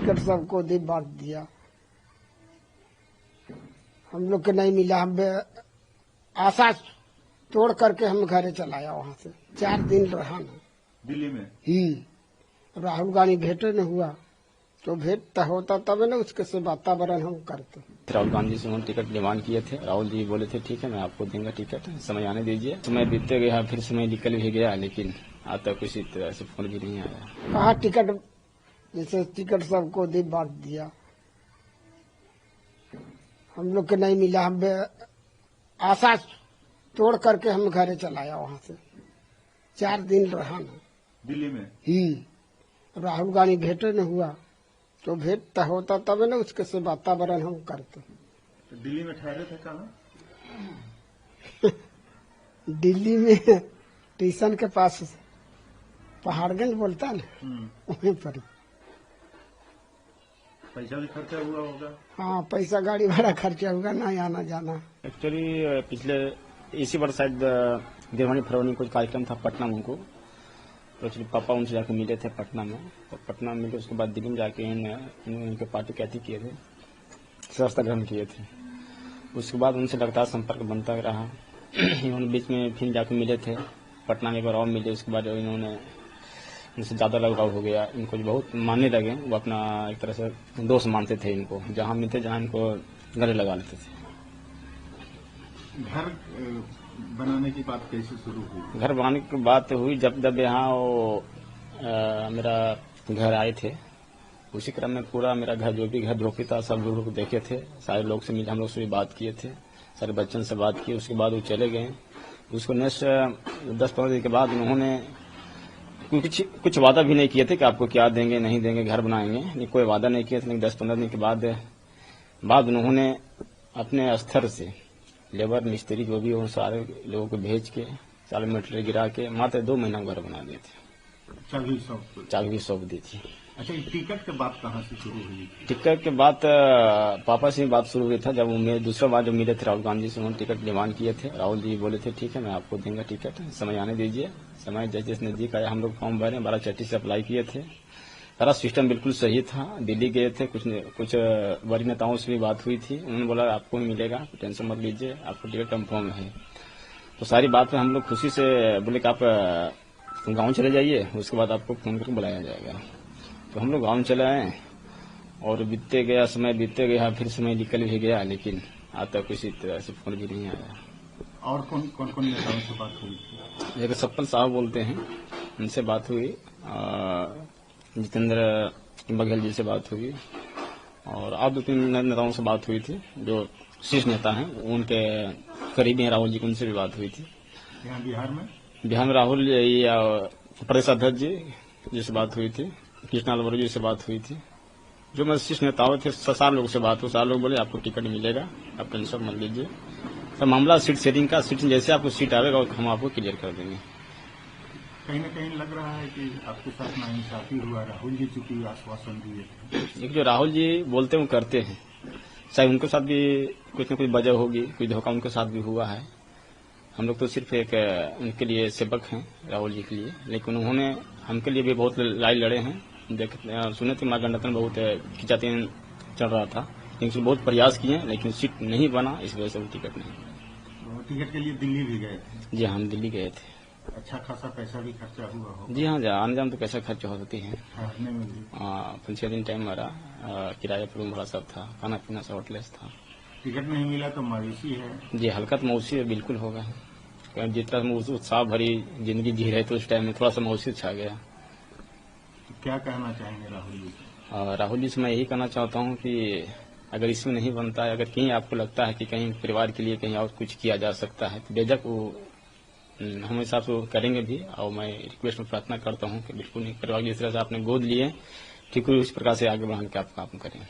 Ticket सबको दे बांट दिया। हम लोग के नहीं मिला, हम आशा तोड़ करके हम घरे चलाया। वहाँ से 4 दिन रहा ना दिल्ली में। राहुल गांधी भेंटे न हुआ तो भेंट होता तब न उसके से वातावरण हम करते। राहुल गांधी से उन्होंने टिकट डिमांड किए थे। राहुल जी बोले थे ठीक है मैं आपको दूंगा टिकट, समय आने दीजिए। समय बीतते गया, फिर समय निकल भी गया, लेकिन आज तक किसी तरह से फोन भी नहीं आया। कहा टिकट, जैसे टिकट सबको दे बांट दिया। हम लोग के नहीं मिला, हम आशा तोड़ करके हम घरे चलाया। वहाँ से 4 दिन रहा ना दिल्ली में। राहुल गांधी भेंटे न हुआ तो भेंट होता तब न उसके से वातावरण हम करते। तो दिल्ली में ठहरे थे कहाँ? दिल्ली में स्टेशन के पास पहाड़गंज बोलता है ना, वहीं पर। पैसा भी खर्चा हुआ होगा? हाँ, पैसा गाड़ी भाड़ा खर्चा होगा ना, आना जाना। एक्चुअली पिछले इसी वर्ष शायद जनवरी फरवरी कुछ कार्यक्रम था पटना में उनको, तो एक्चुअली पापा उनसे जाके मिले थे पटना में। तो पटना में मिले, उसके बाद दिल्ली में जाके इनके पार्टी कैथी किए थे, सदस्यता ग्रहण किए थे। उसके बाद उनसे लगातार संपर्क बनता रहा। इन्होंने बीच में फिर जाके मिले थे पटना में, एक बार और मिले। उसके बाद इन्होंने उनसे ज़्यादा लगाव हो गया, इनको जो बहुत मानने लगे। वो अपना एक तरह से दोस्त मानते थे इनको, जहाँ मिलते जहाँ इनको गले लगा लेते थे। घर बनाने की बात कैसे शुरू हुई? घर बनाने की बात हुई जब यहाँ वो मेरा घर आए थे, उसी क्रम में पूरा मेरा घर, जो भी घर झोपड़ी था, सब लोग देखे थे। सारे लोग से मिले, हम लोग से भी बात किए थे, सारे बच्चों से बात की। उसके बाद वो चले गए। उसको नेक्स्ट 10-15 दिन के बाद उन्होंने कुछ वादा भी नहीं किए थे कि आपको क्या देंगे नहीं देंगे, घर बनाएंगे, नहीं कोई वादा नहीं किया था। लेकिन 10-15 दिन के बाद उन्होंने अपने स्तर से लेबर मिस्त्री जो भी हो सारे लोगों को भेज के, सारे मटेरियल गिरा के मात्र 2 महीना घर बना दिए थे। चाबी भी सौंप दी थी। अच्छा, टिकट के बात कहाँ से शुरू हुई? टिकट के बाद पापा से बात शुरू हुई था। जब दूसरा बार जब मिले थे राहुल गांधी से, उन्होंने टिकट डिमांड किए थे। राहुल जी बोले थे ठीक है मैं आपको दूंगा टिकट, समय आने दीजिए। समय जैसे नजदीक आया, हम लोग फॉर्म भरे, 12 से अप्लाई किए थे। सारा सिस्टम बिल्कुल सही था। दिल्ली गए थे, कुछ वरिष्ठ नेताओं से भी बात हुई थी। उन्होंने बोला आपको ही मिलेगा, टेंशन मत लीजिए, आपको टिकट कंफर्म है। तो सारी बात में हम लोग खुशी से बोले कि आप गाँव चले जाइए, उसके बाद आपको फोन करके बुलाया जाएगा। तो हम लोग गाँव चले आए और समय बीतते गया, फिर समय निकल भी गया, लेकिन आज तक किसी तरह से फोन भी नहीं आया। और कौन नेताओं से बात हुई? एक सप्पल साहब बोलते हैं, उनसे बात हुई। जितेंद्र बघेल जी से बात हुई, और आप 2-3 नेताओं से बात हुई थी जो शीर्ष नेता हैं, उनके करीबी हैं राहुल जी, उनसे भी बात हुई थी। यहाँ बिहार में राहुल प्रदेश अध्यक्ष जी से बात हुई थी, कृष्णा लाल जी से बात हुई थी। जो मेरे शीर्ष नेताओं थे, 7 लोग से बात हुई। 7 लोग बोले आपको टिकट मिलेगा, आप टेंशन मत लीजिए। तो मामला सीट शेयरिंग का, सीट जैसे आपको सीट आएगा हम आपको क्लियर कर देंगे। कहीं न कहीं लग रहा है कि आपके साथ नाइंसाफी हुआ। राहुल जी चूंकि आश्वासन दिए थे, एक जो राहुल जी बोलते हैं वो करते हैं, शायद उनके साथ भी कुछ न कुछ वजह होगी, कुछ धोखा उनके साथ भी हुआ है। हम लोग तो सिर्फ एक उनके लिए सेवक हैं, राहुल जी के लिए, लेकिन उन्होंने हमके लिए भी बहुत लड़ाई लड़े हैं। सुने थे महागठबंधन बहुत खिंचातान चल रहा था, लेकिन बहुत प्रयास किए, लेकिन सीट नहीं बना, इस वजह से वो टिकट नहीं। टिकट के लिए दिल्ली भी गए थे? जी हम दिल्ली गए थे। अच्छा खासा पैसा भी खर्चा हुआ हो? जी हाँ, आने जाने तो पैसा खर्च होती है। ठहरने में भी? 5-6 दिन टाइम हमारा, किराया पर रूम भाड़ा सब था, खाना पीना सब होटलेस था। टिकट नहीं मिला तो मायूसी है? जी हल्का तो मायूसी बिल्कुल होगा, जितना उत्साह भरी जिंदगी जी रहे तो उस टाइम में थोड़ा सा मायूसी छा गया। तो क्या कहना चाहेंगे राहुल जी से? राहुल जी से मैं यही कहना चाहता हूँ कि अगर इसमें नहीं बनता है, अगर कहीं आपको लगता है कि कहीं परिवार के लिए कहीं और कुछ किया जा सकता है, तो बेझक वो हम हिसाब से करेंगे भी। और मैं रिक्वेस्ट में प्रार्थना करता हूँ कि बिल्कुल नहीं, परिवार जिस तरह से आपने गोद लिए, ठीक उस प्रकार से आगे बढ़ा के आप काम करें।